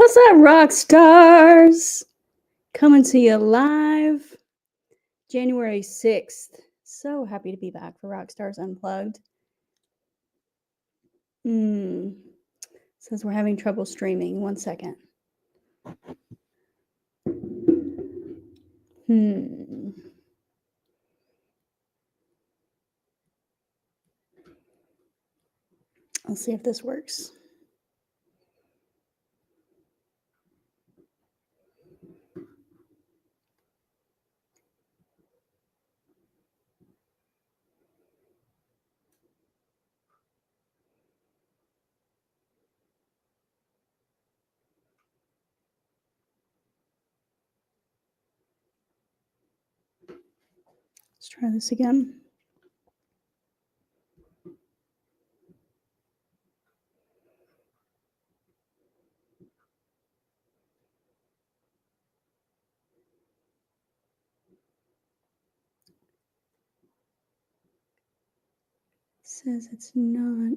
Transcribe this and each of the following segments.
What's up, rock stars? Coming to you live January 6th. So happy to be back for Rockstars Unplugged. Says we're having trouble streaming. 1 second. Let's see if this works. Let's try this again. Says it's not.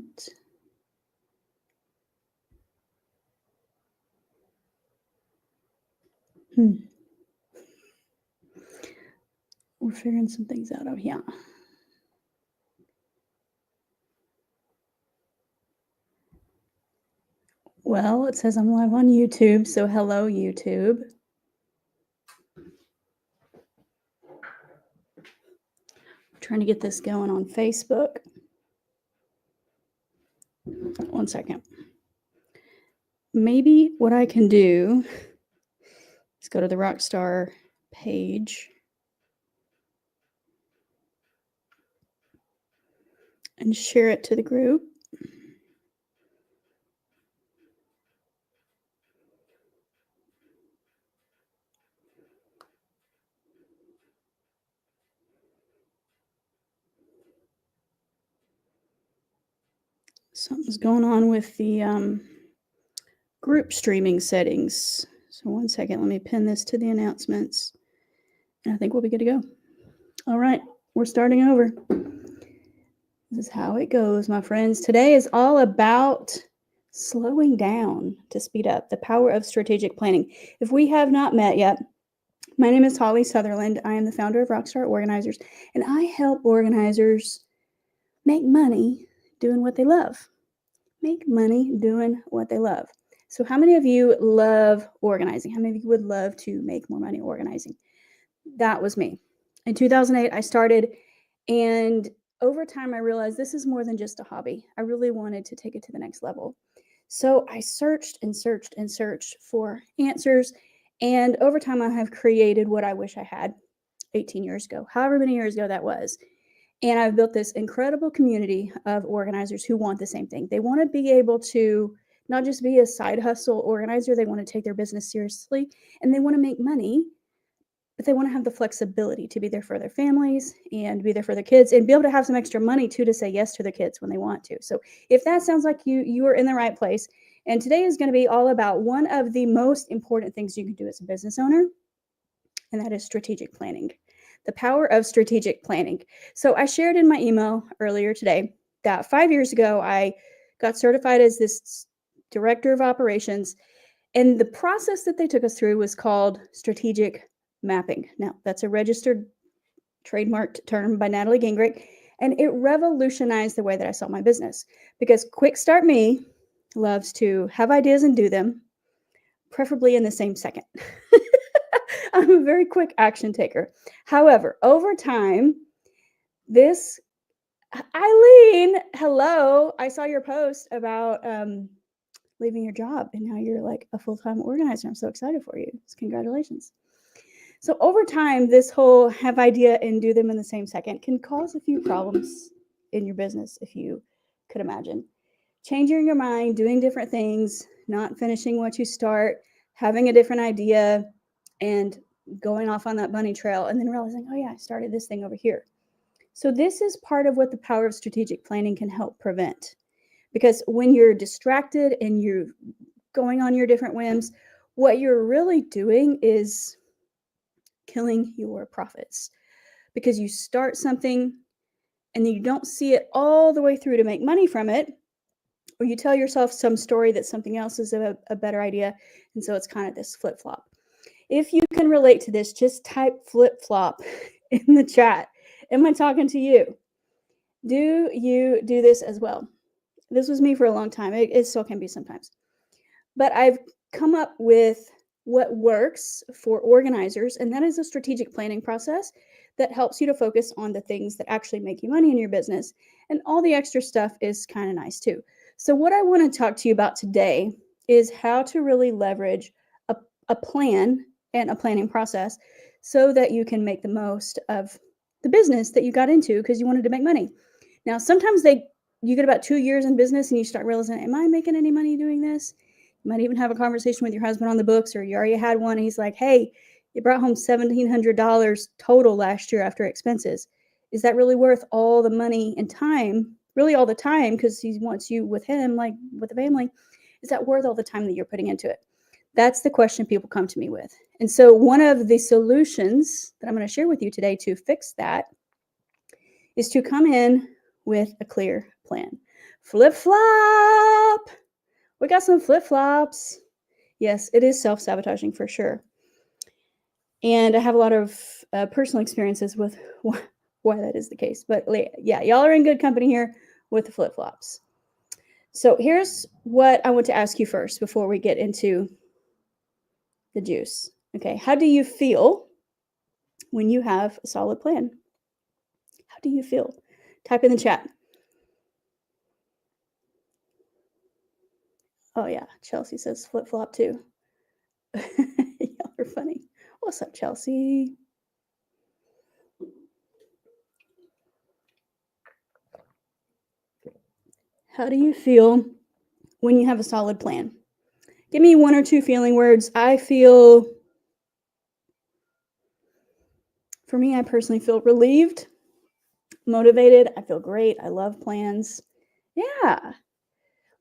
We're figuring some things out over here. Well, it says I'm live on YouTube, so hello, YouTube. I'm trying to get this going on Facebook. 1 second. Maybe what I can do is go to the Rockstar page and share it to the group. Something's going on with the group streaming settings. So 1 second, let me pin this to the announcements. And I think we'll be good to go. All right, we're starting over. This is how it goes, my friends. Today is all about slowing down to speed up, the power of strategic planning. If we have not met yet, my name is Holly Sutherland. I am the founder of Rockstar Organizers, and I help organizers make money doing what they love. Make money doing what they love. So how many of you love organizing? How many of you would love to make more money organizing? That was me. In 2008, I started, and over time, I realized this is more than just a hobby. I really wanted to take it to the next level. So I searched and searched and searched for answers. And over time, I have created what I wish I had 18 years ago, however many years ago that was. And I've built this incredible community of organizers who want the same thing. They want to be able to not just be a side hustle organizer, they want to take their business seriously and they want to make money, but they want to have the flexibility to be there for their families and be there for their kids and be able to have some extra money too to say yes to their kids when they want to. So if that sounds like you are in the right place. And today is going to be all about one of the most important things you can do as a business owner, and that is strategic planning. The power of strategic planning. So I shared in my email earlier today that 5 years ago, I got certified as this director of operations. And the process that they took us through was called strategic mapping. Now, that's a registered trademarked term by Natalie Gingrich, and it revolutionized the way that I saw my business because Quick Start Me loves to have ideas and do them, preferably in the same second. I'm a very quick action taker. However, over time, this Eileen, hello. I saw your post about leaving your job and now you're like a full-time organizer. I'm so excited for you. Congratulations. So over time, this whole have idea and do them in the same second can cause a few problems in your business, if you could imagine. Changing your mind, doing different things, not finishing what you start, having a different idea, and going off on that bunny trail and then realizing, oh yeah, I started this thing over here. So this is part of what the power of strategic planning can help prevent. Because when you're distracted and you're going on your different whims, what you're really doing is killing your profits. Because you start something and you don't see it all the way through to make money from it, or you tell yourself some story that something else is a better idea. And so it's kind of this flip-flop. If you can relate to this, just type flip-flop in the chat. Am I talking to you? Do you do this as well? This was me for a long time. It still can be sometimes. But I've come up with what works for organizers, and that is a strategic planning process that helps you to focus on the things that actually make you money in your business. And all the extra stuff is kind of nice too. So what I want to talk to you about today is how to really leverage a plan and a planning process so that you can make the most of the business that you got into because you wanted to make money. Now, sometimes you get about 2 years in business and you start realizing, am I making any money doing this? You might even have a conversation with your husband on the books, or you already had one. And he's like, hey, you brought home $1,700 total last year after expenses. Is that really worth all the money and time? Really all the time, because he wants you with him, like with the family. Is that worth all the time that you're putting into it? That's the question people come to me with. And so one of the solutions that I'm going to share with you today to fix that is to come in with a clear plan. Flip-flop! We got some flip-flops. Yes, it is self-sabotaging for sure. And I have a lot of personal experiences with why that is the case. But yeah, y'all are in good company here with the flip-flops. So here's what I want to ask you first before we get into the juice. Okay, how do you feel when you have a solid plan? How do you feel? Type in the chat. Oh yeah, Chelsea says flip-flop too. Y'all are funny. What's up, Chelsea? How do you feel when you have a solid plan? Give me 1 or 2 feeling words. For me, I personally feel relieved, motivated. I feel great. I love plans. Yeah,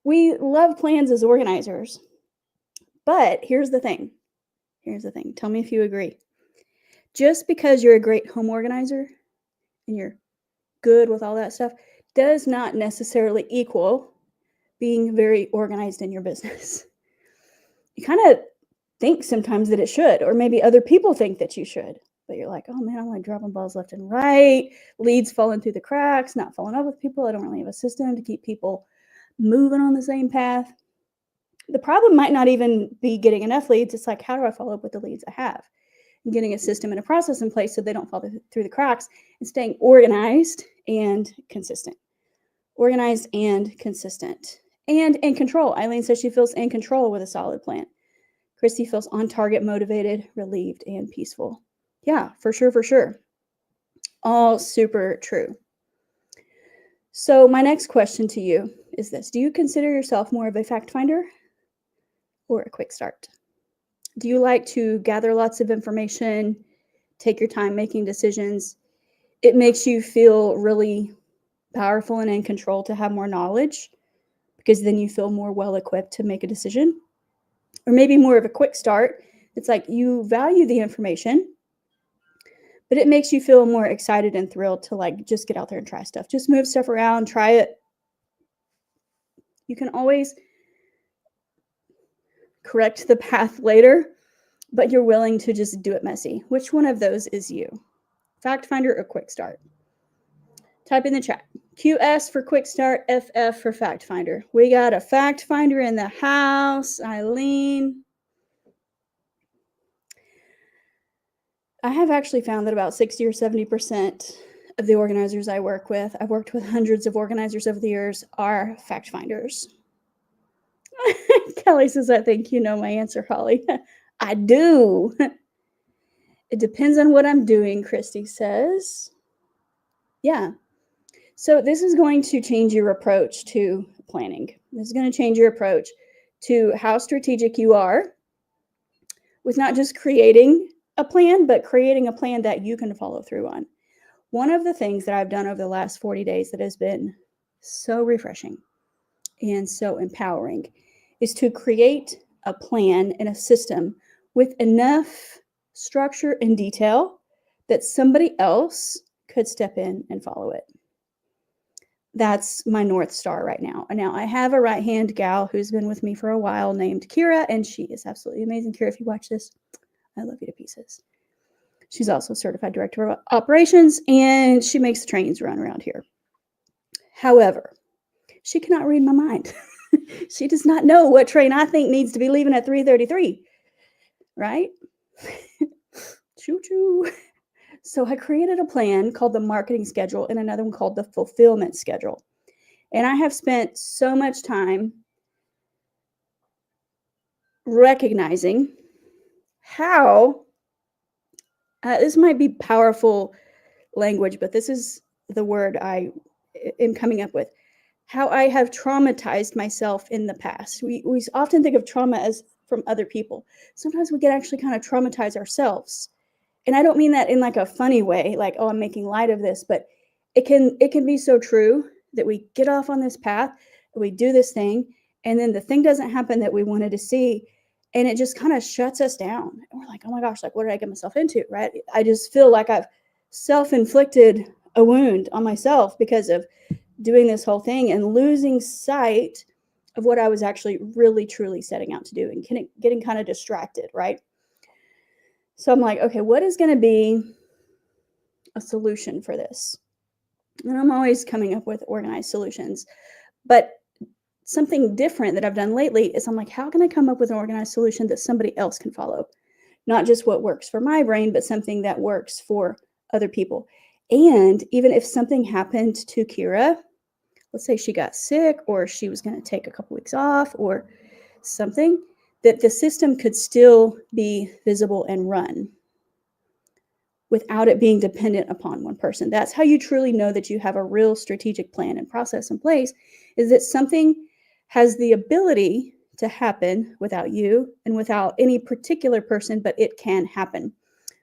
we love plans as organizers. But here's the thing. Tell me if you agree. Just because you're a great home organizer and you're good with all that stuff does not necessarily equal being very organized in your business. You kind of think sometimes that it should, or maybe other people think that you should, but you're like, oh man, I'm like dropping balls left and right, leads falling through the cracks, not following up with people. I don't really have a system to keep people moving on the same path. The problem might not even be getting enough leads. It's like, how do I follow up with the leads I have? And getting a system and a process in place so they don't fall through the cracks, and staying organized and consistent. Organized and consistent. And in control. Eileen says she feels in control with a solid plan. Christy feels on target, motivated, relieved, and peaceful. Yeah, for sure. All super true. So my next question to you is this. Do you consider yourself more of a fact finder or a quick start? Do you like to gather lots of information, take your time making decisions? It makes you feel really powerful and in control to have more knowledge, because then you feel more well equipped to make a decision. Or maybe more of a quick start. It's like you value the information, but it makes you feel more excited and thrilled to like just get out there and try stuff. Just move stuff around, try it. You can always correct the path later, but you're willing to just do it messy. Which one of those is you? Fact finder or quick start? Type in the chat. QS for quick start, FF for fact finder. We got a fact finder in the house. Eileen. I have actually found that about 60 or 70% of the organizers I work with, I've worked with hundreds of organizers over the years, are fact finders. Kelly says, I think you know my answer, Holly. I do. It depends on what I'm doing, Christy says. Yeah. So this is going to change your approach to planning. This is going to change your approach to how strategic you are with not just creating a plan, but creating a plan that you can follow through on. One of the things that I've done over the last 40 days that has been so refreshing and so empowering is to create a plan and a system with enough structure and detail that somebody else could step in and follow it. that's my North Star right now. And now I have a right-hand gal who's been with me for a while named Kira, and she is absolutely amazing. Kira, if you watch this, I love you to pieces. She's also a certified director of operations, and she makes the trains run around here. However, she cannot read my mind. She does not know what train I think needs to be leaving at 3:33, right? Choo-choo. So I created a plan called the marketing schedule and another one called the fulfillment schedule. And I have spent so much time recognizing how, this might be powerful language, but this is the word I am coming up with, how I have traumatized myself in the past. We often think of trauma as from other people. Sometimes we can actually kind of traumatize ourselves. And I don't mean that in like a funny way, like, oh, I'm making light of this, but it can be so true that we get off on this path, we do this thing, and then the thing doesn't happen that we wanted to see, and it just kind of shuts us down. And we're like, oh my gosh, like, what did I get myself into, right? I just feel like I've self-inflicted a wound on myself because of doing this whole thing and losing sight of what I was actually really, truly setting out to do and getting kind of distracted, right? So I'm like, okay, what is going to be a solution for this? And I'm always coming up with organized solutions. But something different that I've done lately is I'm like, how can I come up with an organized solution that somebody else can follow? Not just what works for my brain, but something that works for other people. And even if something happened to Kira, let's say she got sick or she was going to take a couple weeks off or something, that the system could still be visible and run without it being dependent upon one person. That's how you truly know that you have a real strategic plan and process in place, is that something has the ability to happen without you and without any particular person, but it can happen.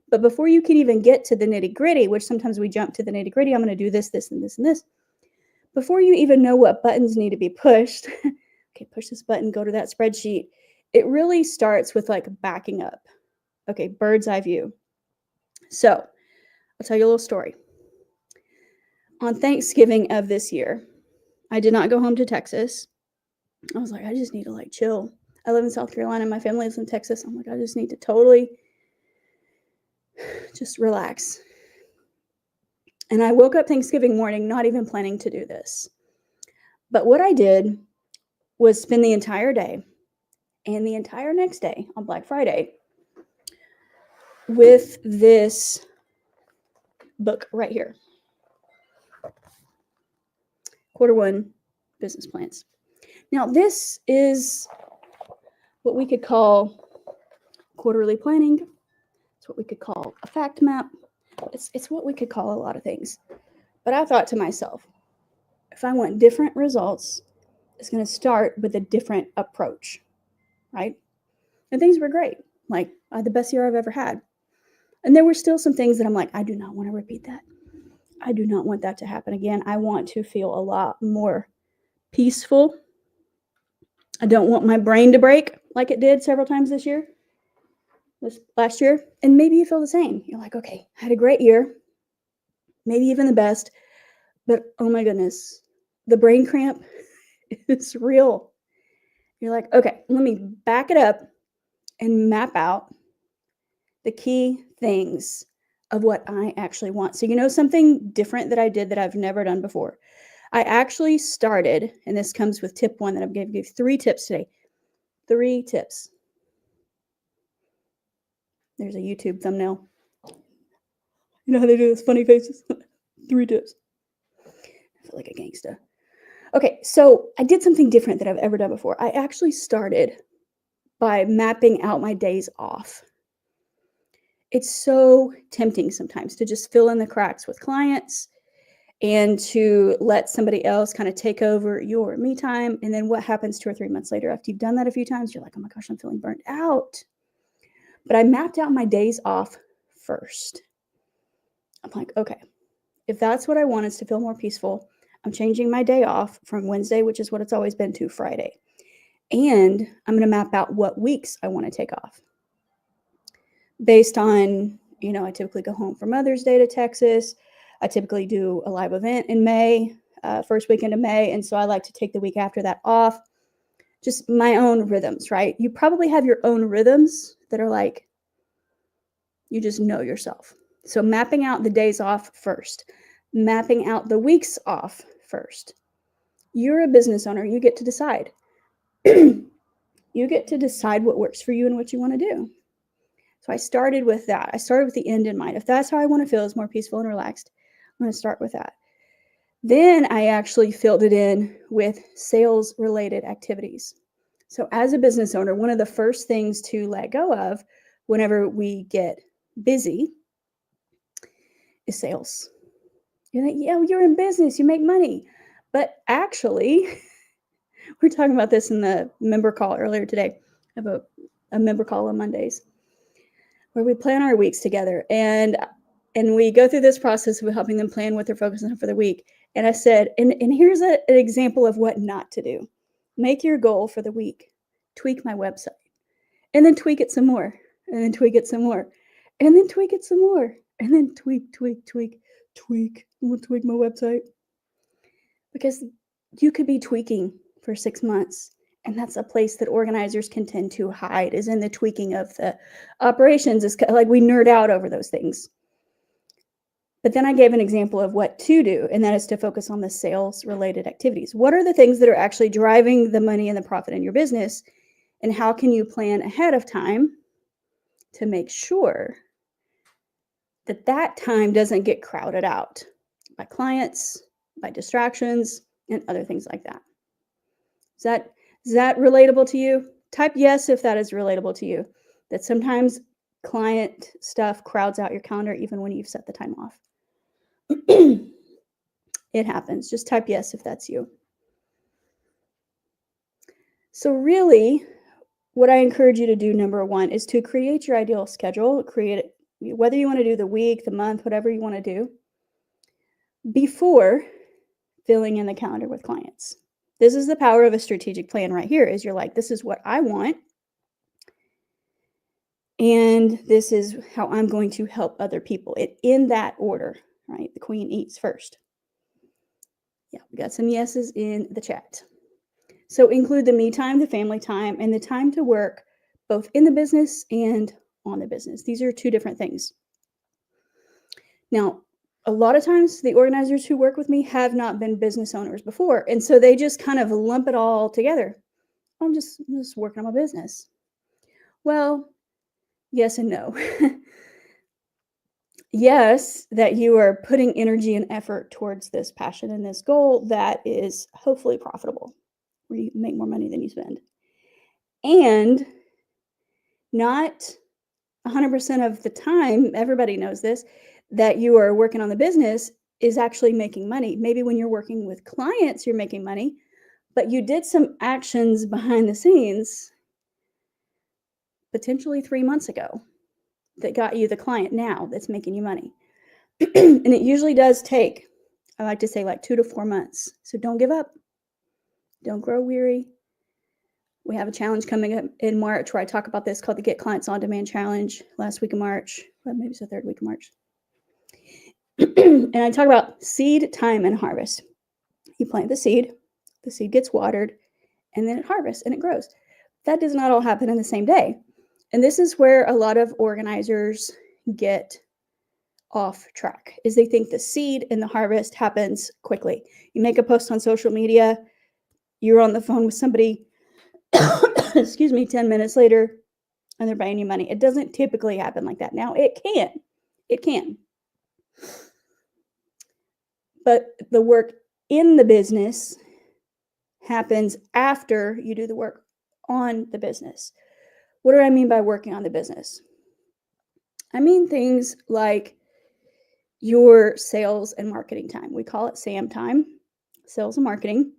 But before you can even get to the nitty gritty, which sometimes we jump to the nitty gritty, I'm going to do this, this, and this, and this. Before you even know what buttons need to be pushed, okay, push this button, go to that spreadsheet. It really starts with like backing up. Okay, bird's eye view. So I'll tell you a little story. On Thanksgiving of this year, I did not go home to Texas. I was like, I just need to like chill. I live in South Carolina. My family lives in Texas. I'm like, I just need to totally just relax. And I woke up Thanksgiving morning not even planning to do this. But what I did was spend the entire day and the entire next day on Black Friday with this book right here. Q1 Business Plans. Now, this is what we could call quarterly planning. It's what we could call a fact map. It's what we could call a lot of things. But I thought to myself, if I want different results, it's going to start with a different approach, right? And things were great. Like, I had the best year I've ever had. And there were still some things that I'm like, I do not want to repeat that. I do not want that to happen again. I want to feel a lot more peaceful. I don't want my brain to break like it did several times this last year. And maybe you feel the same. You're like, okay, I had a great year, maybe even the best, but oh my goodness, the brain cramp is real. You're like, okay, let me back it up and map out the key things of what I actually want. So, you know, something different that I did that I've never done before. I actually started, and this comes with tip 1 that I'm going to give 3 tips today. 3 tips. There's a YouTube thumbnail. You know how they do those funny faces? 3 tips. I feel like a gangsta. Okay, so I did something different that I've ever done before. I actually started by mapping out my days off. It's so tempting sometimes to just fill in the cracks with clients and to let somebody else kind of take over your me time. And then what happens 2 or 3 months later after you've done that a few times, you're like, oh my gosh, I'm feeling burnt out. But I mapped out my days off first. I'm like, okay, if that's what I want is to feel more peaceful, I'm changing my day off from Wednesday, which is what it's always been, to Friday. And I'm going to map out what weeks I want to take off. Based on, I typically go home for Mother's Day to Texas. I typically do a live event in May. first weekend of May. And so I like to take the week after that off. Just my own rhythms, right? You probably have your own rhythms that are like, you just know yourself. So mapping out the days off first, mapping out the weeks off first. You're a business owner. You get to decide. You get to decide what works for you and what you want to do. So I started with that. I started with the end in mind. If that's how I want to feel, is more peaceful and relaxed, I'm going to start with that. Then I actually filled it in with sales related activities. So as a business owner, one of the first things to let go of whenever we get busy is sales. You're like, yeah, you're in business, you make money. But actually, we're talking about this in the member call earlier today. I have a member call on Mondays where we plan our weeks together. And we go through this process of helping them plan what they're focusing on for the week. And I said, and here's an example of what not to do. Make your goal for the week. Tweak my website. And then tweak it some more. And then tweak it some more. And then tweak it some more. And then tweak. We'll tweak my website. Because you could be tweaking for 6 months. And that's a place that organizers can tend to hide, is in the tweaking of the operations. It's like we nerd out over those things. But then I gave an example of what to do, and that is to focus on the sales related activities. What are the things that are actually driving the money and the profit in your business? And how can you plan ahead of time to make sure that that time doesn't get crowded out by clients, by distractions, and other things like that? Is that relatable to you? Type yes if that is relatable to you. That sometimes client stuff crowds out your calendar even when you've set the time off. It happens. Just type yes if that's you. So really, what I encourage you to do, number one, is to create your ideal schedule. Create it, whether you want to do the week, the month, whatever you want to do, before filling in the calendar with clients. This is the power of a strategic plan right here, is you're like, this is what I want. And this is how I'm going to help other people. It in that order, right? The queen eats first. Yeah, we got some yeses in the chat. So include the me time, the family time, and the time to work both in the business and on the business. These are two different things. Now, a lot of times the organizers who work with me have not been business owners before. And so they just kind of lump it all together. I'm just working on my business. Well, yes and no. Yes, that you are putting energy and effort towards this passion and this goal that is hopefully profitable, where you make more money than you spend. And not 100% of the time, everybody knows this, that you are working on the business is actually making money. Maybe when you're working with clients, you're making money, but you did some actions behind the scenes, potentially 3 months ago, that got you the client now that's making you money. And it usually does take, I like to say, like 2 to 4 months. So don't give up. Don't grow weary. We have a challenge coming up in March where I talk about this, called the Get Clients On Demand Challenge, last week of March. Well, maybe it's the third week of March. And I talk about seed, time, and harvest. You plant the seed gets watered, and then it harvests and it grows. That does not all happen in the same day. And this is where a lot of organizers get off track, is they think the seed and the harvest happens quickly. You make a post on social media, you're on the phone with somebody, excuse me, 10 minutes later, and they're buying you money. It doesn't typically happen like that. Now, it can. But the work in the business happens after you do the work on the business. What do I mean by working on the business? I mean things like your sales and marketing time. We call it SAM time, sales and marketing.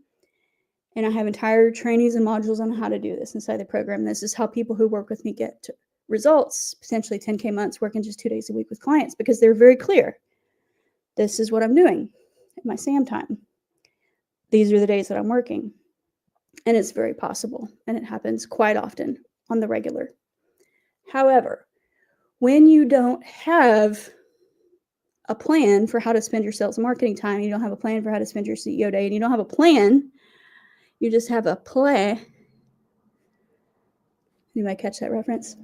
And I have entire trainings and modules on how to do this inside the program. This is how people who work with me get results, potentially 10K months, working just 2 days a week with clients, because they're very clear. This is what I'm doing at my SAM time. These are the days that I'm working. And it's very possible. And it happens quite often on the regular. However, when you don't have a plan for how to spend your sales and marketing time, you don't have a plan for how to spend your CEO day, and you don't have a plan, you just have a play. You might catch that reference.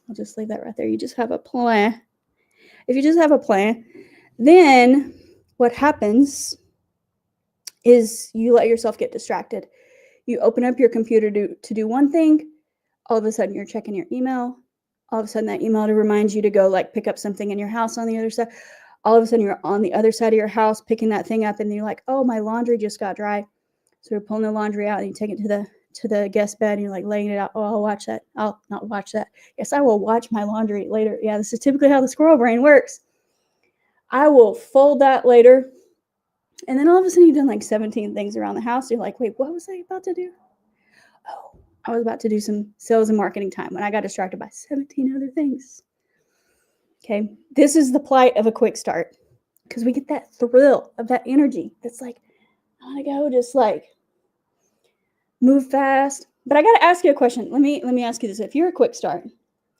I'll just leave that right there. You just have a plan. If you just have a plan, then what happens is you let yourself get distracted. You open up your computer to do one thing. All of a sudden, you're checking your email. All of a sudden, that email reminds you to go like pick up something in your house on the other side. All of a sudden, you're on the other side of your house picking that thing up, and you're like, "Oh, my laundry just got dry." So you're pulling the laundry out, and you take it to the guest bed, and you're like laying it out. Oh, I'll watch that. I'll not watch that. Yes, I will watch my laundry later. Yeah, this is typically how the squirrel brain works. I will fold that later. And then all of a sudden you've done like 17 things around the house. You're like, wait, what was I about to do? Oh, I was about to do some sales and marketing time when I got distracted by 17 other things. Okay, this is the plight of a quick start, because we get that thrill of that energy. That's like, I want to go just like move fast. But I got to ask you a question. Let me ask you this. If you're a quick start,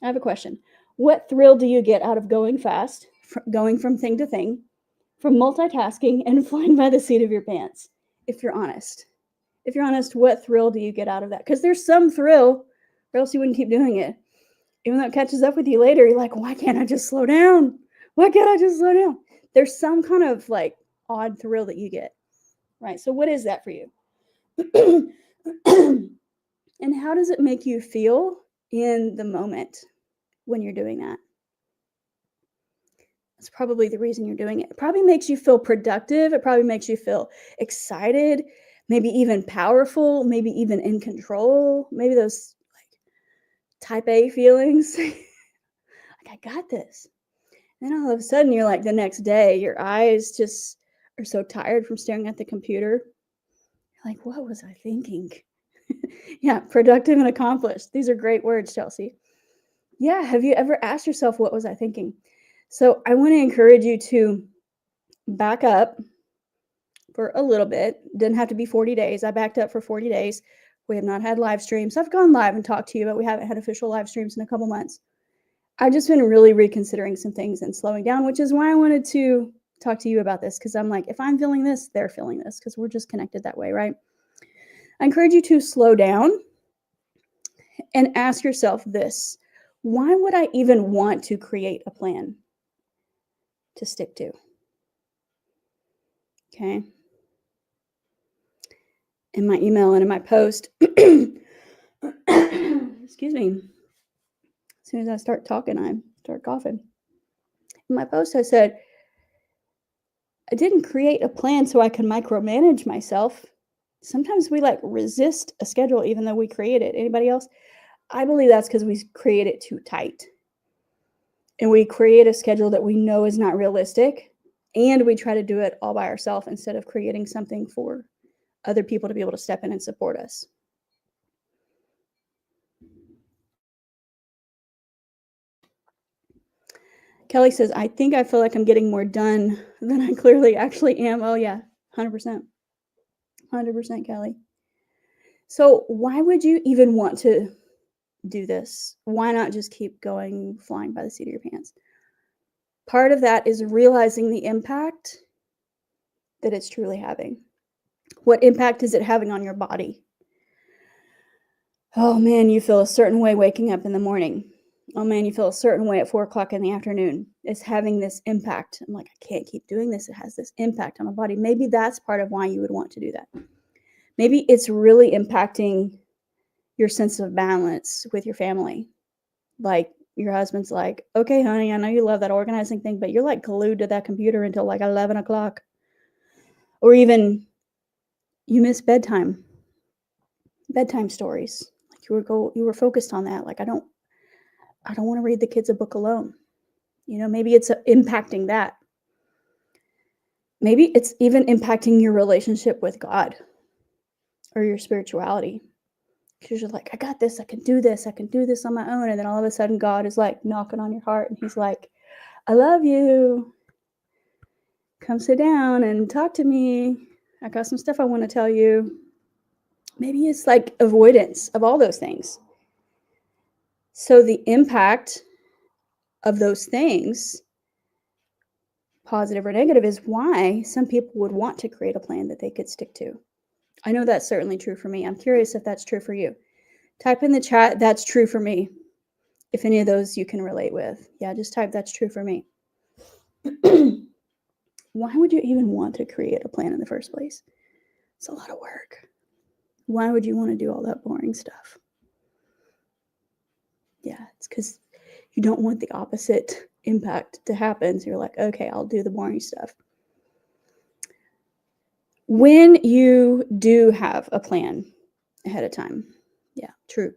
I have a question. What thrill do you get out of going fast, going from thing to thing, from multitasking and flying by the seat of your pants? If you're honest, what thrill do you get out of that? Because there's some thrill, or else you wouldn't keep doing it. Even though it catches up with you later, you're like, why can't I just slow down? Why can't I just slow down? There's some kind of like odd thrill that you get, right? So what is that for you? And how does it make you feel in the moment when you're doing that? That's probably the reason you're doing it. It probably makes you feel productive. It probably makes you feel excited, maybe even powerful, maybe even in control. Maybe those like type A feelings. Like, I got this. And then all of a sudden you're like the next day, your eyes just are so tired from staring at the computer. You're like, what was I thinking? Yeah, productive and accomplished. These are great words, Chelsea. Yeah, have you ever asked yourself, what was I thinking? So I want to encourage you to back up for a little bit. Didn't have to be 40 days. I backed up for 40 days. We have not had live streams. I've gone live and talked to you, but we haven't had official live streams in a couple months. I've just been really reconsidering some things and slowing down, which is why I wanted to talk to you about this, because I'm like, if I'm feeling this, they're feeling this, because we're just connected that way, right? I encourage you to slow down and ask yourself this: why would I even want to create a plan to stick to? Okay. In my email and in my post, excuse me, as soon as I start talking, I start coughing. In my post, I said, I didn't create a plan so I could micromanage myself. Sometimes we like resist a schedule even though we create it. Anybody else? I believe that's because we create it too tight. And we create a schedule that we know is not realistic. And we try to do it all by ourselves instead of creating something for other people to be able to step in and support us. Kelly says, I think I feel like I'm getting more done than I clearly actually am. Oh, yeah, 100%. 100%, Kelly. So why would you even want to do this? Why not just keep going, flying by the seat of your pants? Part of that is realizing the impact that it's truly having. What impact is it having on your body? Oh man, you feel a certain way waking up in the morning. Oh man, you feel a certain way at 4 o'clock in the afternoon. It's having this impact. I'm like, I can't keep doing this. It has this impact on my body. Maybe that's part of why you would want to do that. Maybe it's really impacting your sense of balance with your family. Like your husband's like, okay, honey, I know you love that organizing thing, but you're like glued to that computer until like 11 o'clock. Or even you miss bedtime stories. Like you were focused on that. Like, I don't want to read the kids a book alone. You know, maybe it's impacting that. Maybe it's even impacting your relationship with God or your spirituality. Because you're like, I got this. I can do this on my own. And then all of a sudden God is like knocking on your heart and he's like, I love you. Come sit down and talk to me. I got some stuff I want to tell you. Maybe it's like avoidance of all those things. So the impact of those things positive or negative is why some people would want to create a plan that they could stick to. I know that's certainly true for me. I'm curious if that's true for you. Type in the chat, that's true for me. If any of those you can relate with. Yeah, just type that's true for me. Why would you even want to create a plan in the first place? It's a lot of work. Why would you want to do all that boring stuff? Yeah, it's because you don't want the opposite impact to happen. So you're like, okay, I'll do the boring stuff. When you do have a plan ahead of time. Yeah, true.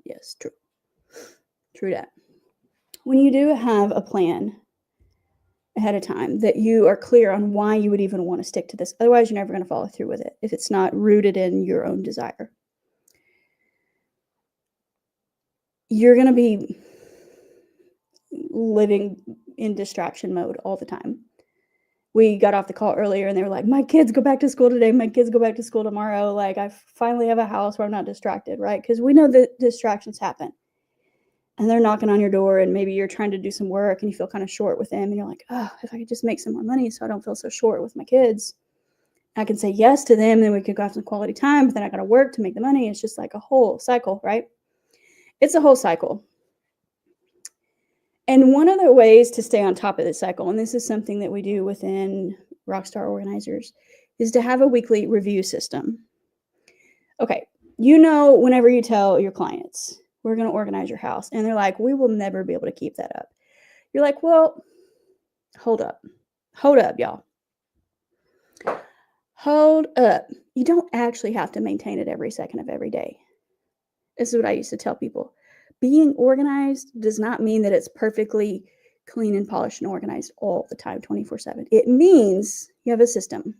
Yes, true. True that. When you do have a plan ahead of time that you are clear on why you would even want to stick to this. Otherwise, you're never going to follow through with it if it's not rooted in your own desire. You're going to be living in distraction mode all the time. We got off the call earlier and they were like, my kids go back to school today. My kids go back to school tomorrow. Like, I finally have a house where I'm not distracted, right? Because we know that distractions happen. And they're knocking on your door and maybe you're trying to do some work and you feel kind of short with them. And you're like, oh, if I could just make some more money so I don't feel so short with my kids. I can say yes to them. Then we could go have some quality time. But then I got to work to make the money. It's just like a whole cycle, right? It's a whole cycle. And one of the ways to stay on top of this cycle, and this is something that we do within Rockstar Organizers, is to have a weekly review system. Okay, whenever you tell your clients, we're going to organize your house, and they're like, we will never be able to keep that up. You're like, well, hold up, y'all. Hold up. You don't actually have to maintain it every second of every day. This is what I used to tell people. Being organized does not mean that it's perfectly clean and polished and organized all the time, 24/7. It means you have a system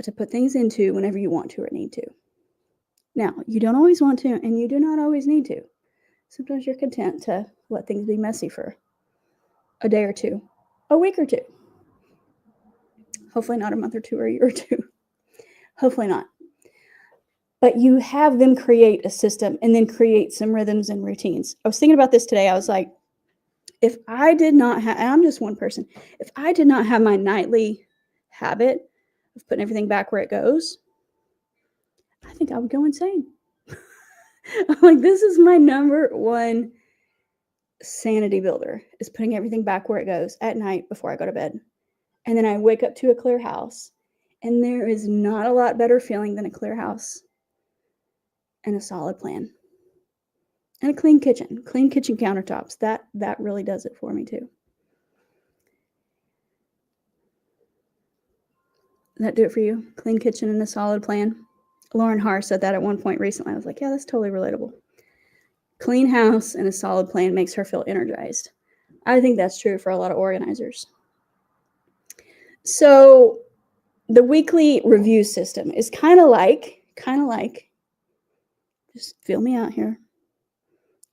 to put things into whenever you want to or need to. Now, you don't always want to, and you do not always need to. Sometimes you're content to let things be messy for a day or two, a week or two. Hopefully not a month or two or a year or two. Hopefully not. But you have them create a system and then create some rhythms and routines. I was thinking about this today. I was like, if I did not have, and I'm just one person, if I did not have my nightly habit of putting everything back where it goes, I think I would go insane. I'm like, this is my number one sanity builder, is putting everything back where it goes at night before I go to bed. And then I wake up to a clear house. And there is not a lot better feeling than a clear house and a solid plan. And a clean kitchen countertops. That really does it for me too. Does that do it for you? Clean kitchen and a solid plan? Lauren Haar said that at one point recently. I was like, yeah, that's totally relatable. Clean house and a solid plan makes her feel energized. I think that's true for a lot of organizers. So the weekly review system is kind of like, just feel me out here.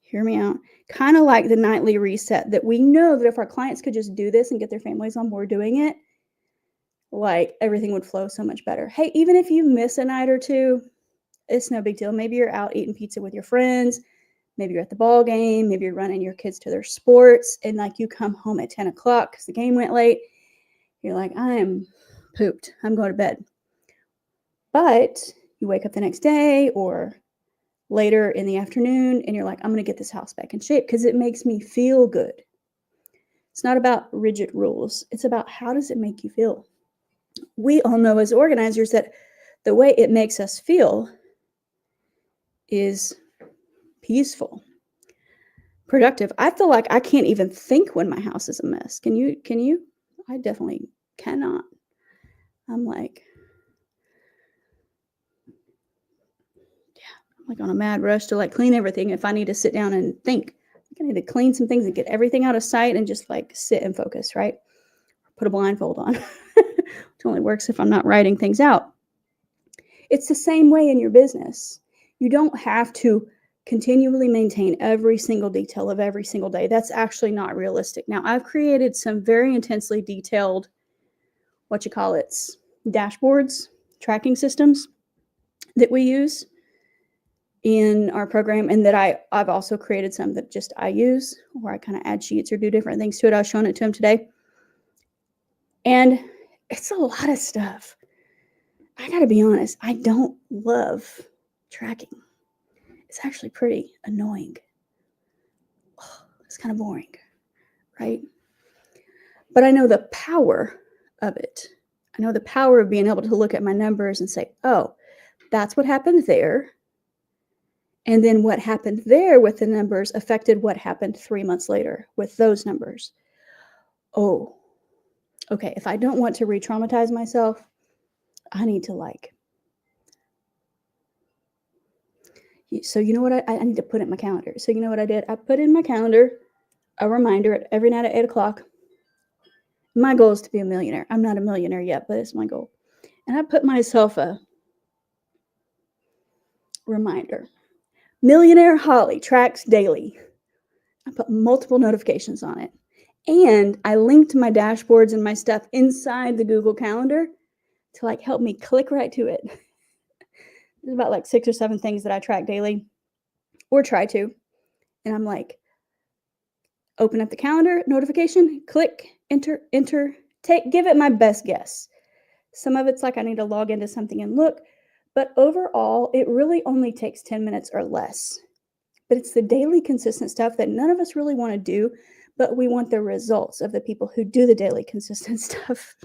Hear me out. Kind of like the nightly reset, that we know that if our clients could just do this and get their families on board doing it, like everything would flow so much better. Hey, even if you miss a night or two, it's no big deal. Maybe you're out eating pizza with your friends. Maybe you're at the ball game. Maybe you're running your kids to their sports. And like you come home at 10 o'clock because the game went late. You're like, I am pooped. I'm going to bed. But you wake up the next day or later in the afternoon and you're like, I'm going to get this house back in shape because it makes me feel good. It's not about rigid rules. It's about how does it make you feel? We all know as organizers that the way it makes us feel is peaceful, productive. I feel like I can't even think when my house is a mess. Can you? I definitely cannot. I'm like on a mad rush to like clean everything. If I need to sit down and think, I need to clean some things and get everything out of sight and just like sit and focus, right? Put a blindfold on. It only works if I'm not writing things out. It's the same way in your business. You don't have to continually maintain every single detail of every single day. That's actually not realistic. Now, I've created some very intensely detailed, dashboards, tracking systems that we use in our program, and that I've also created some that just I use, where I kind of add sheets or do different things to it. I was showing it to him today. And it's a lot of stuff. I got to be honest, I don't love tracking. It's actually pretty annoying. It's kind of boring, right? But I know the power of it. I know the power of being able to look at my numbers and say, oh, that's what happened there. And then what happened there with the numbers affected what happened 3 months later with those numbers. Oh, okay. If I don't want to re-traumatize myself, I need to so you know what I need to put in my calendar. So you know what I did? I put in my calendar a reminder every night at 8 o'clock. My goal is to be a millionaire. I'm not a millionaire yet, but it's my goal. And I put myself a reminder. Millionaire Holly tracks daily. I put multiple notifications on it. And I linked my dashboards and my stuff inside the Google Calendar to help me click right to it. There's about 6 or 7 things that I track daily or try to. And I'm open up the calendar, notification, click, enter, give it my best guess. Some of it's I need to log into something and look, but overall, it really only takes 10 minutes or less. But it's the daily consistent stuff that none of us really want to do, but we want the results of the people who do the daily consistent stuff.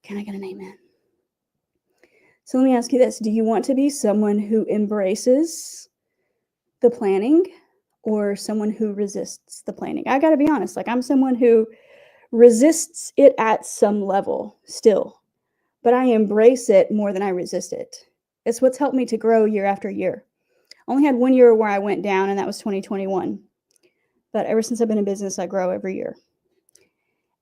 Can I get an amen? So let me ask you this. Do you want to be someone who embraces the planning or someone who resists the planning? I got to be honest. I'm someone who resists it at some level still, but I embrace it more than I resist it. It's what's helped me to grow year after year. I only had 1 year where I went down, and that was 2021. But ever since I've been in business, I grow every year.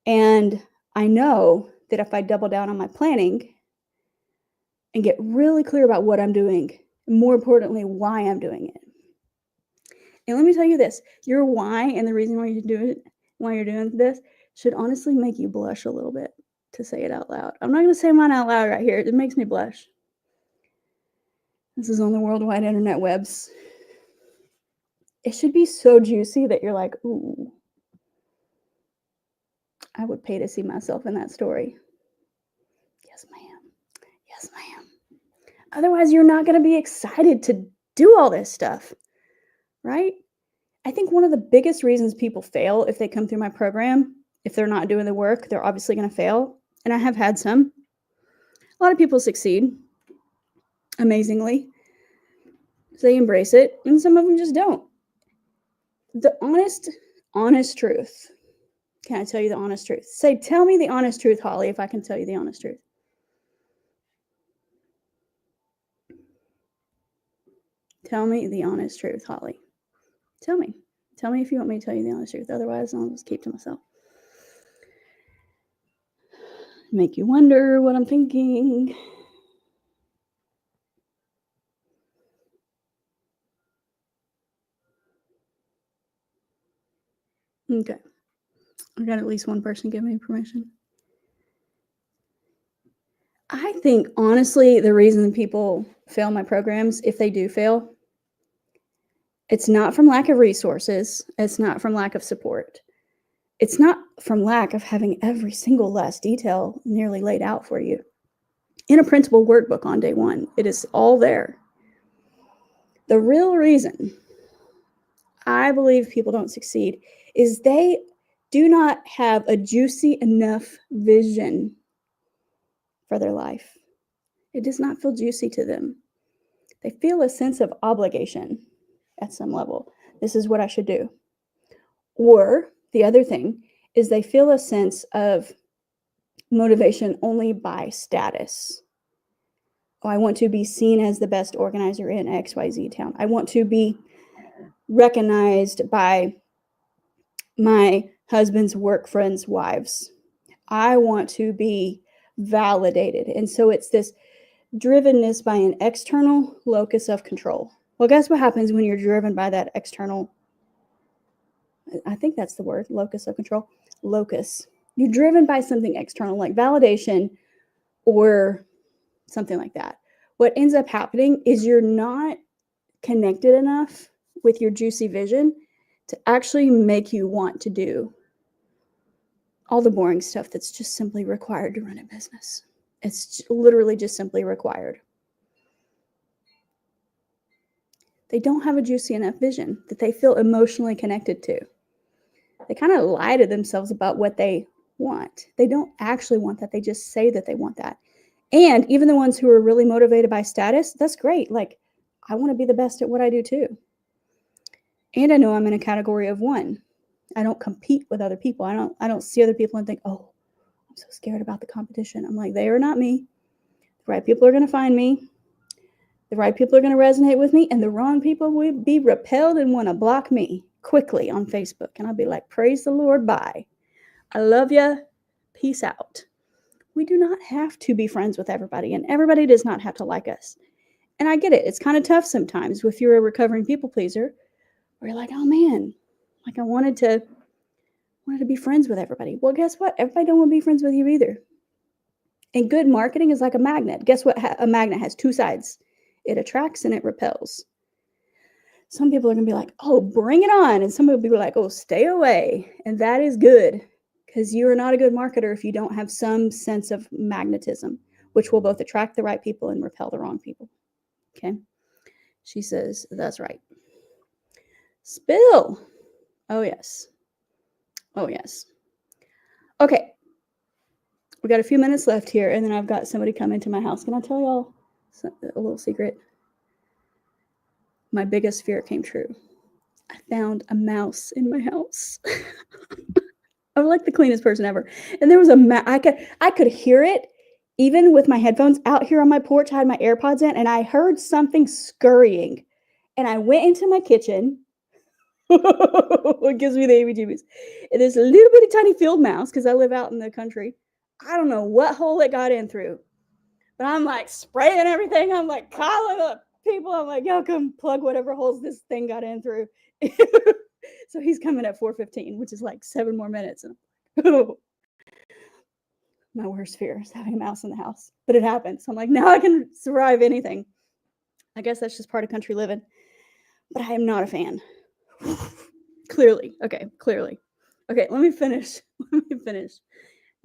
And I know that if I double down on my planning and get really clear about what I'm doing, and more importantly, why I'm doing it. And let me tell you this, your why and the reason why you're doing this should honestly make you blush a little bit to say it out loud. I'm not going to say mine out loud right here. It makes me blush. This is on the World Wide Internet webs. It should be so juicy that you're ooh, I would pay to see myself in that story. Yes, ma'am. Yes, ma'am. Otherwise, you're not going to be excited to do all this stuff, right? I think one of the biggest reasons people fail if they come through my program, if they're not doing the work, they're obviously going to fail. And I have had some. A lot of people succeed, amazingly. So they embrace it, and some of them just don't. The honest truth. Can I tell you the honest truth? Say, tell me the honest truth, Holly, if I can tell you the honest truth. Tell me the honest truth, Holly. Tell me. Tell me if you want me to tell you the honest truth. Otherwise, I'll just keep to myself. Make you wonder what I'm thinking. Okay. I got at least one person give me permission. I think, honestly, the reason people fail my programs, if they do fail, it's not from lack of resources. It's not from lack of support. It's not from lack of having every single last detail nearly laid out for you. In a printable workbook on day one, it is all there. The real reason I believe people don't succeed is they do not have a juicy enough vision for their life. It does not feel juicy to them. They feel a sense of obligation at some level. This is what I should do. Or the other thing is they feel a sense of motivation only by status. Oh, I want to be seen as the best organizer in XYZ town. I want to be recognized by my husband's work friends' wives. I want to be validated. And so it's this drivenness by an external locus of control. Well, guess what happens when you're driven by that external, I think that's the word, locus of control, locus. You're driven by something external like validation or something like that. What ends up happening is you're not connected enough with your juicy vision to actually make you want to do all the boring stuff that's just simply required to run a business. It's literally just simply required. They don't have a juicy enough vision that they feel emotionally connected to. They kind of lie to themselves about what they want. They don't actually want that. They just say that they want that. And even the ones who are really motivated by status, that's great. Like, I want to be the best at what I do too. And I know I'm in a category of one. I don't compete with other people. I don't see other people and think, oh, I'm so scared about the competition. I'm like, they are not me. The right people are going to find me. The right people are going to resonate with me, and the wrong people will be repelled and want to block me quickly on Facebook. And I'll be like, praise the Lord, bye. I love you. Peace out. We do not have to be friends with everybody, and everybody does not have to like us. And I get it. It's kind of tough sometimes if you're a recovering people pleaser, where you're like, oh man, like I wanted to be friends with everybody. Well, guess what? Everybody don't want to be friends with you either. And good marketing is like a magnet. Guess what? A magnet has two sides. It attracts and it repels. Some people are going to be like, oh, bring it on. And some people will be like, oh, stay away. And that is good, because you are not a good marketer if you don't have some sense of magnetism, which will both attract the right people and repel the wrong people. Okay. She says, that's right. Spill. Oh, yes. Oh, yes. Okay. We got a few minutes left here, and then I've got somebody come into my house. Can I tell y'all a little secret? My biggest fear came true. I found a mouse in my house. I'm like the cleanest person ever. And there was I could hear it even with my headphones out here on my porch. I had my AirPods in, and I heard something scurrying. And I went into my kitchen. It gives me the heebie-jeebies. And there's a little bitty tiny field mouse, because I live out in the country. I don't know what hole it got in through. But I'm like spraying everything. I'm like calling up people. I'm like, yo, come plug whatever holes this thing got in through. So he's coming at 4:15, which is like 7 more minutes. And my worst fear is having a mouse in the house, but it happened. So I'm like, now I can survive anything. I guess that's just part of country living. But I am not a fan. Clearly. Okay, clearly. Okay, let me finish.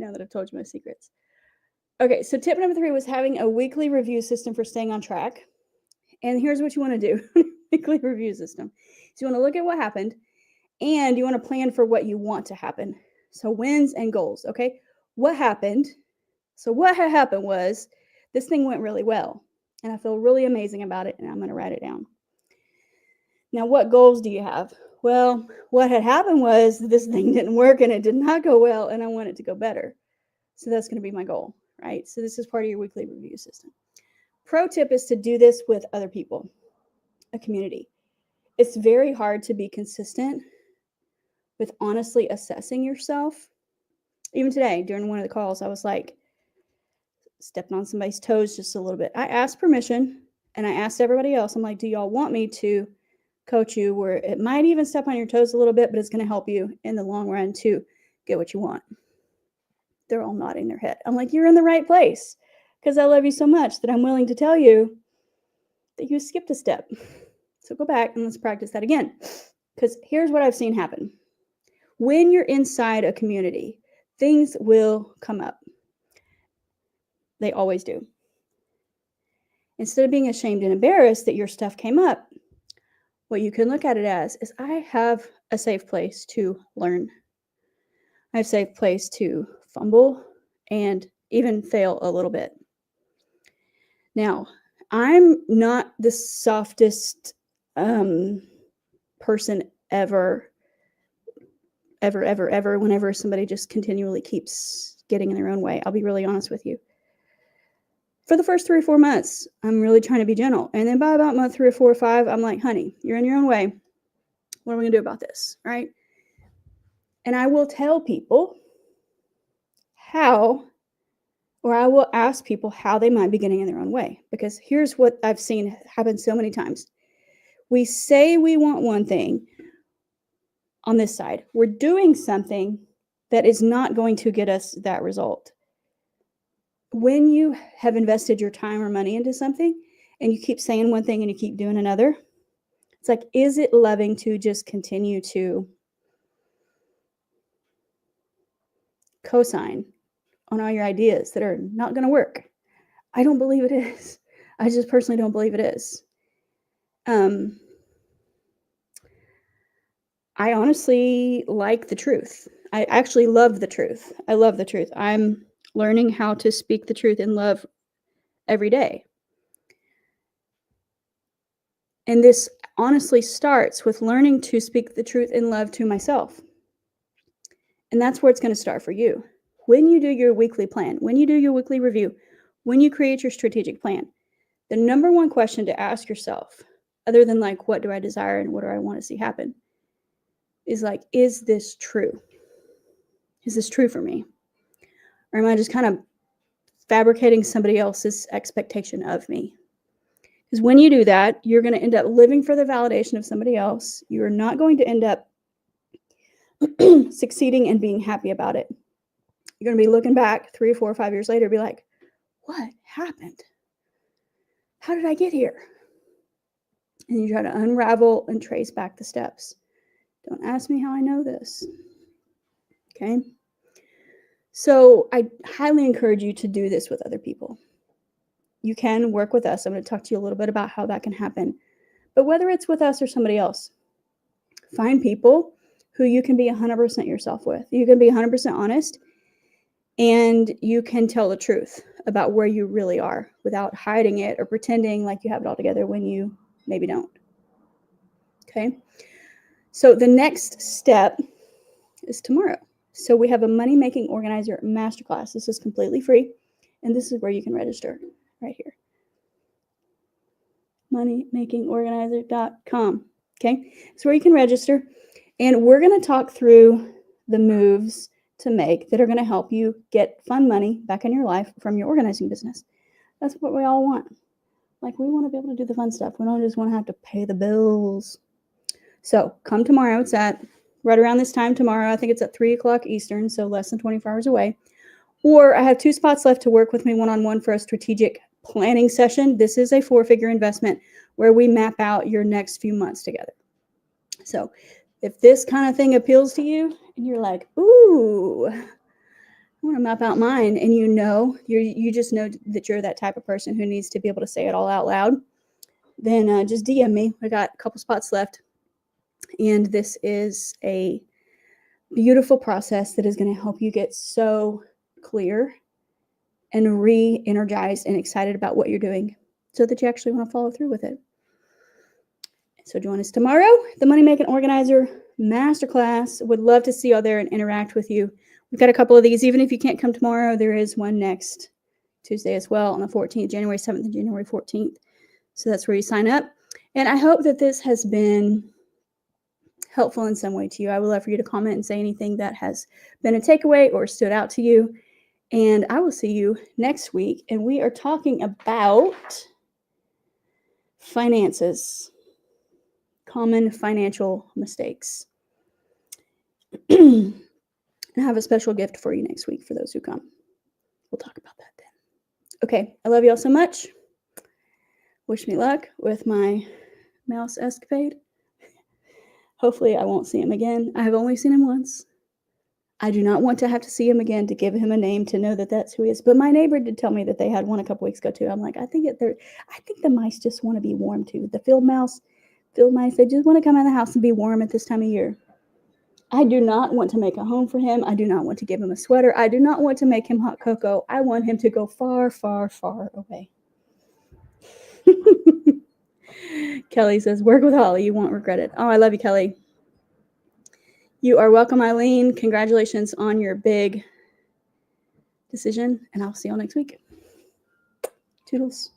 Now that I've told you my secrets. Okay, so tip number 3 was having a weekly review system for staying on track. And here's what you want to do. Weekly review system. So you want to look at what happened, and you want to plan for what you want to happen. So wins and goals, okay? What happened? So what had happened was this thing went really well, and I feel really amazing about it, and I'm going to write it down. Now, what goals do you have? Well, what had happened was this thing didn't work, and it did not go well, and I want it to go better. So that's going to be my goal, right? So this is part of your weekly review system. Pro tip is to do this with other people, a community. It's very hard to be consistent with honestly assessing yourself. Even today, during one of the calls, I was like stepping on somebody's toes just a little bit. I asked permission, and I asked everybody else, I'm like, do y'all want me to coach you where it might even step on your toes a little bit, but it's going to help you in the long run to get what you want? They're all nodding their head. I'm like, you're in the right place, because I love you so much that I'm willing to tell you that you skipped a step. So go back and let's practice that again. Because here's what I've seen happen. When you're inside a community, things will come up. They always do. Instead of being ashamed and embarrassed that your stuff came up, what you can look at it as is, I have a safe place to learn. I have a safe place to fumble and even fail a little bit. Now, I'm not the softest person ever, whenever somebody just continually keeps getting in their own way. I'll be really honest with you. For the first 3 or 4 months, I'm really trying to be gentle. And then by about month 3 or 4 or 5, I'm like, honey, you're in your own way. What are we going to do about this? Right? And I will tell people how, or I will ask people how they might be getting in their own way. Because here's what I've seen happen so many times. We say we want one thing on this side. We're doing something that is not going to get us that result. When you have invested your time or money into something and you keep saying one thing and you keep doing another, it's like, is it loving to just continue to cosign on all your ideas that are not going to work. I don't believe it is. I just personally don't believe it is. I honestly like the truth. I actually love the truth. I love the truth. I'm learning how to speak the truth in love every day. And this honestly starts with learning to speak the truth in love to myself. And that's where it's going to start for you. When you do your weekly plan, when you do your weekly review, when you create your strategic plan, the number one question to ask yourself, other than like, what do I desire and what do I want to see happen, is like, is this true? Is this true for me? Or am I just kind of fabricating somebody else's expectation of me? Because when you do that, you're going to end up living for the validation of somebody else. You're not going to end up succeeding and being happy about it. You're going to be looking back 3 or 4 or 5 years later, be like, what happened? How did I get here? And you try to unravel and trace back the steps. Don't ask me how I know this. Okay? So I highly encourage you to do this with other people. You can work with us. I'm going to talk to you a little bit about how that can happen. But whether it's with us or somebody else, find people who you can be 100% yourself with. You can be 100% honest, and you can tell the truth about where you really are without hiding it or pretending like you have it all together when you maybe don't. Okay? So the next step is tomorrow. So we have a Money Making Organizer Masterclass. This is completely free, and this is where you can register right here. moneymakingorganizer.com. Okay? It's where you can register, and we're going to talk through the moves to make that are going to help you get fun money back in your life from your organizing business. That's what we all want. Like, we want to be able to do the fun stuff. We don't just want to have to pay the bills. So come tomorrow. It's at right around this time tomorrow. I think it's at 3 o'clock Eastern, so less than 24 hours away. Or I have 2 spots left to work with me one-on-one for a strategic planning session. This is a 4-figure investment where we map out your next few months together. So if this kind of thing appeals to you and you're like, ooh, I want to map out mine, and you just know that you're that type of person who needs to be able to say it all out loud, then just DM me. I got a couple spots left. And this is a beautiful process that is going to help you get so clear and re-energized and excited about what you're doing so that you actually want to follow through with it. So join us tomorrow, the Money Making Organizer Masterclass. Would love to see you all there and interact with you. We've got a couple of these. Even if you can't come tomorrow, there is one next Tuesday as well on the 14th, January 7th and January 14th. So that's where you sign up. And I hope that this has been helpful in some way to you. I would love for you to comment and say anything that has been a takeaway or stood out to you. And I will see you next week. And we are talking about finances, common financial mistakes. And I have a special gift for you next week for those who come. We'll talk about that then. Okay, I love you all so much. Wish me luck with my mouse escapade. Hopefully I won't see him again. I have only seen him once. I do not want to have to see him again to give him a name to know that that's who he is. But my neighbor did tell me that they had one a couple weeks ago too. I'm like, I think the mice just want to be warm too. The field mice, they just want to come in the house and be warm at this time of year. I do not want to make a home for him. I do not want to give him a sweater. I do not want to make him hot cocoa. I want him to go far, far, far away. Kelly says, work with Holly. You won't regret it. Oh, I love you, Kelly. You are welcome, Eileen. Congratulations on your big decision, and I'll see you all next week. Toodles.